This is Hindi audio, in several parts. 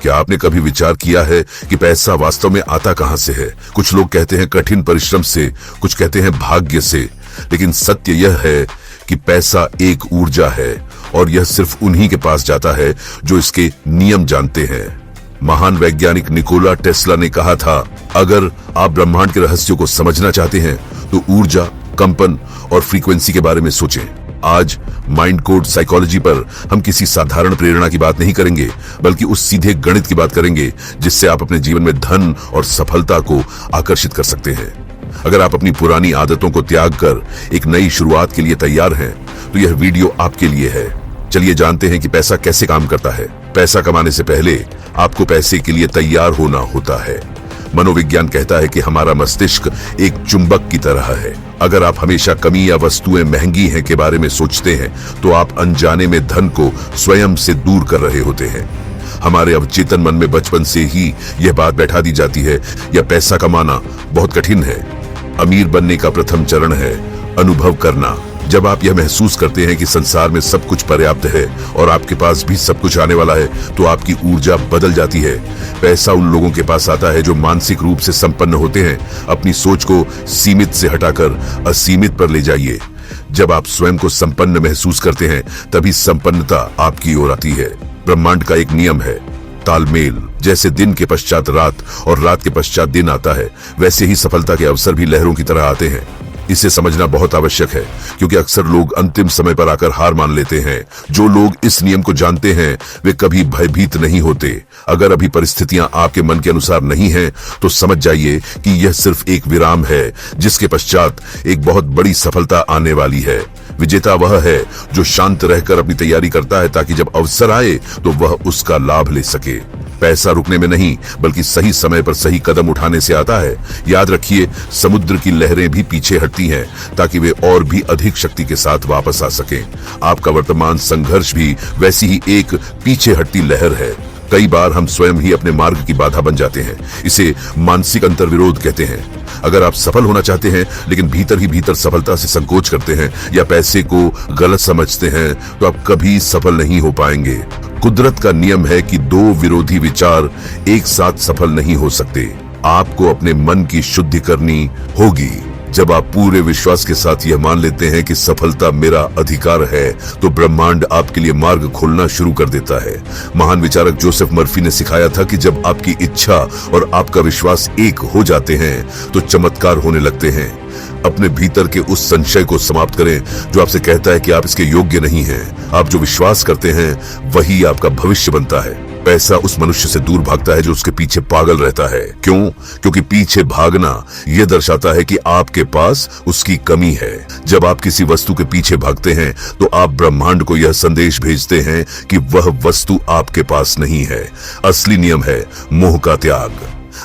क्या आपने कभी विचार किया है कि पैसा वास्तव में आता कहां से है? कुछ लोग कहते हैं कठिन परिश्रम से, कुछ कहते हैं भाग्य से, लेकिन सत्य यह है कि पैसा एक ऊर्जा है और यह सिर्फ उन्हीं के पास जाता है जो इसके नियम जानते हैं। महान वैज्ञानिक निकोला टेस्ला ने कहा था, अगर आप ब्रह्मांड के रहस्यों को समझना चाहते हैं तो ऊर्जा, कंपन और फ्रीक्वेंसी के बारे में सोचें। आज माइंड कोड साइकोलॉजी पर हम किसी साधारण प्रेरणा की बात नहीं करेंगे, बल्कि उस सीधे गणित की बात करेंगे जिससे आप अपने जीवन में धन और सफलता को आकर्षित कर सकते हैं। अगर आप अपनी पुरानी आदतों को त्याग कर एक नई शुरुआत के लिए तैयार हैं, तो यह वीडियो आपके लिए है। चलिए जानते हैं कि पैसा कैसे काम करता है। पैसा कमाने से पहले आपको पैसे के लिए तैयार होना होता है। मनोविज्ञान कहता है कि हमारा मस्तिष्क एक चुंबक की तरह है। अगर आप हमेशा कमी या वस्तुएं महंगी हैं के बारे में सोचते हैं, तो आप अनजाने में धन को स्वयं से दूर कर रहे होते हैं। हमारे अवचेतन मन में बचपन से ही यह बात बैठा दी जाती है, यह पैसा कमाना बहुत कठिन है। अमीर बनने का प्रथम चरण है अनुभव करना। जब आप यह महसूस करते हैं कि संसार में सब कुछ पर्याप्त है और आपके पास भी सब कुछ आने वाला है, तो आपकी ऊर्जा बदल जाती है। पैसा उन लोगों के पास आता है जो मानसिक रूप से संपन्न होते हैं। अपनी सोच को सीमित से हटाकर असीमित पर ले जाइए। जब आप स्वयं को संपन्न महसूस करते हैं, तभी संपन्नता आपकी ओर आती है। ब्रह्मांड का एक नियम है, तालमेल। जैसे दिन के पश्चात रात और रात के पश्चात दिन आता है, वैसे ही सफलता के अवसर भी लहरों की तरह आते हैं। इसे समझना बहुत आवश्यक है, क्योंकि अक्सर लोग अंतिम समय पर आकर हार मान लेते हैं। जो लोग इस नियम को जानते हैं, वे कभी भयभीत नहीं होते। अगर अभी परिस्थितियां आपके मन के अनुसार नहीं हैं, तो समझ जाइए कि यह सिर्फ एक विराम है, जिसके पश्चात एक बहुत बड़ी सफलता आने वाली है। विजेता वह है जो शांत रहकर अपनी तैयारी करता है, ताकि जब अवसर आए तो वह उसका लाभ ले सके। पैसा रुकने में नहीं, बल्कि सही समय पर सही कदम उठाने से आता है। याद रखिए, समुद्र की लहरें भी पीछे हटती हैं, ताकि वे और भी अधिक शक्ति के साथ वापस आ सकें। आपका वर्तमान संघर्ष भी वैसी ही एक पीछे हटती लहर है। कई बार हम स्वयं ही अपने मार्ग की बाधा बन जाते हैं। इसे मानसिक अंतर्विरोध कहते हैं। अगर आप सफल होना चाहते हैं, लेकिन भीतर ही भीतर सफलता से संकोच करते हैं या पैसे को गलत समझते हैं, तो आप कभी सफल नहीं हो पाएंगे। कुदरत का नियम है कि दो विरोधी विचार एक साथ सफल नहीं हो सकते। आपको अपने मन की शुद्धि करनी होगी। जब आप पूरे विश्वास के साथ यह मान लेते हैं कि सफलता मेरा अधिकार है, तो ब्रह्मांड आपके लिए मार्ग खोलना शुरू कर देता है। महान विचारक जोसेफ मर्फी ने सिखाया था कि जब आपकी इच्छा और आपका विश्वास एक हो जाते हैं, तो चमत्कार होने लगते हैं। अपने भीतर के उस संशय को समाप्त करें जो आपसे कहता है कि आप इसके योग्य नहीं हैं। आप जो विश्वास करते हैं, वही आपका भविष्य बनता है। पैसा उस मनुष्य से दूर भागता है जो उसके पीछे पागल रहता है। क्यों? क्योंकि पीछे भागना यह दर्शाता है कि आपके पास उसकी कमी है। जब आप किसी वस्तु के पीछे भागते हैं, तो आप ब्रह्मांड को यह संदेश भेजते हैं कि वह वस्तु आपके पास नहीं है। असली नियम है मोह का त्याग।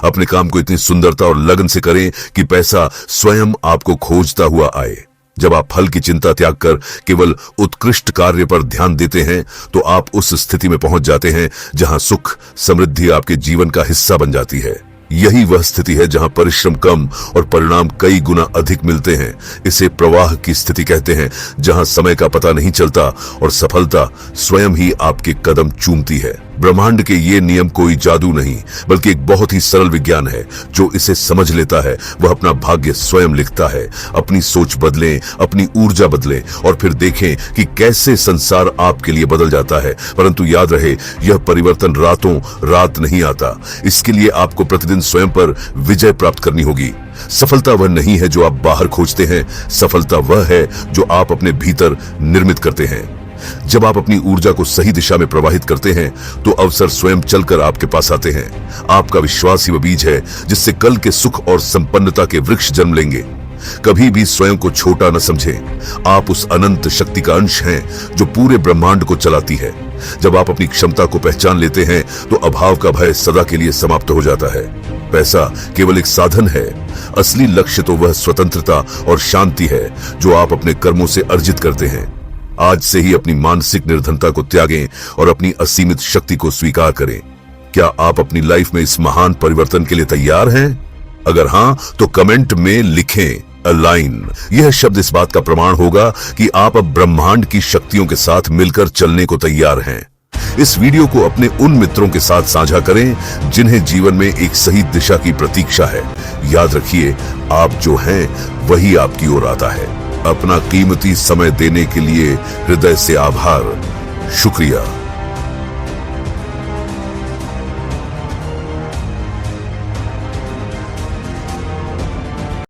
अपने काम को इतनी सुंदरता और लगन से करें कि पैसा स्वयं आपको खोजता हुआ आए। जब आप फल की चिंता त्याग कर केवल उत्कृष्ट कार्य पर ध्यान देते हैं, तो आप उस स्थिति में पहुंच जाते हैं जहां सुख समृद्धि आपके जीवन का हिस्सा बन जाती है। यही वह स्थिति है जहां परिश्रम कम और परिणाम कई गुना अधिक मिलते हैं। इसे प्रवाह की स्थिति कहते हैं, जहां समय का पता नहीं चलता और सफलता स्वयं ही आपके कदम चूमती है। ब्रह्मांड के ये नियम कोई जादू नहीं, बल्कि एक बहुत ही सरल विज्ञान है। जो इसे समझ लेता है, वह अपना भाग्य स्वयं लिखता है। अपनी सोच बदलें, अपनी ऊर्जा बदलें और फिर देखें कि कैसे संसार आपके लिए बदल जाता है। परंतु याद रहे, यह परिवर्तन रातों रात नहीं आता। इसके लिए आपको प्रतिदिन स्वयं पर विजय प्राप्त करनी होगी। सफलता वह नहीं है जो आप बाहर खोजते हैं, सफलता वह है जो आप अपने भीतर निर्मित करते हैं। जब आप अपनी ऊर्जा को सही दिशा में प्रवाहित करते हैं, तो अवसर स्वयं चलकर आपके पास आते हैं। आपका विश्वास ही वह बीज है जिससे कल के सुख और संपन्नता के वृक्ष जन्म लेंगे। कभी भी स्वयं को छोटा न समझें। आप उस अनंत शक्ति का अंश हैं जो पूरे ब्रह्मांड को चलाती है। जब आप अपनी क्षमता को पहचान लेते हैं, तो अभाव का भय सदा के लिए समाप्त हो जाता है। पैसा केवल एक साधन है, असली लक्ष्य तो वह स्वतंत्रता और शांति है जो आप अपने कर्मों से अर्जित करते हैं। आज से ही अपनी मानसिक निर्धनता को त्यागें और अपनी असीमित शक्ति को स्वीकार करें। क्या आप अपनी लाइफ में इस महान परिवर्तन के लिए तैयार हैं? अगर हां, तो कमेंट में लिखें अलाइन। यह शब्द इस बात का प्रमाण होगा कि आप अब ब्रह्मांड की शक्तियों के साथ मिलकर चलने को तैयार हैं। इस वीडियो को अपने उन मित्रों के साथ साझा करें जिन्हें जीवन में एक सही दिशा की प्रतीक्षा है। याद रखिए, आप जो हैं वही आपकी ओर आता है। अपना कीमती समय देने के लिए हृदय से आभार। शुक्रिया।